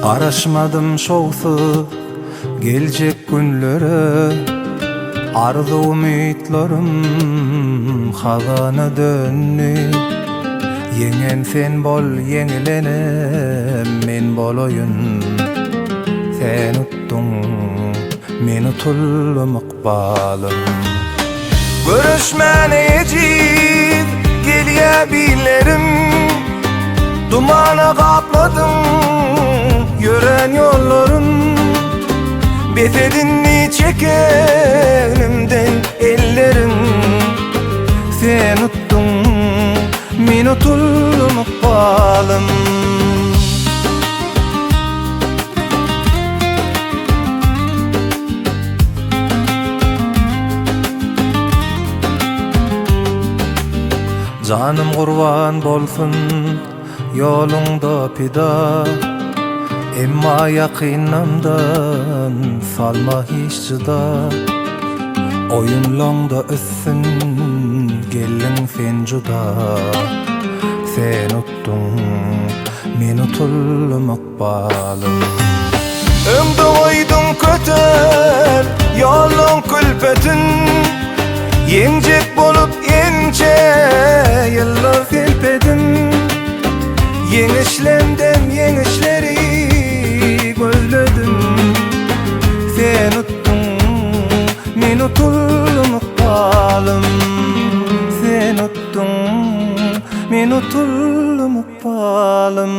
Araşmadım şowsu gelecek günlere, arzu umidlerim hazana dönni. Yengen sen bol, yenilenem men boloyun. Sen uttun, men utulum ıkbalım. Görüşmenecik gelebilirim, dumana kapladım yören yolların. Betedinni çekenimden ellerin. Sen uttun, men utulum ıkbalım. Canım kurban bolsun yolunda pida, emma yakinamdan salma hiç cıda. Oyunlongda össün gelin sen juda. Sen uttun, men utulum ıkbalım. Ömdü oydun köter yolun külpetin. Yenecek bolup yence yıllar selpedim. Yenişlemden yenişleri gözledim. Sen uttun, men utulum ıkbalım. Sen uttun, men utulum ıkbalım.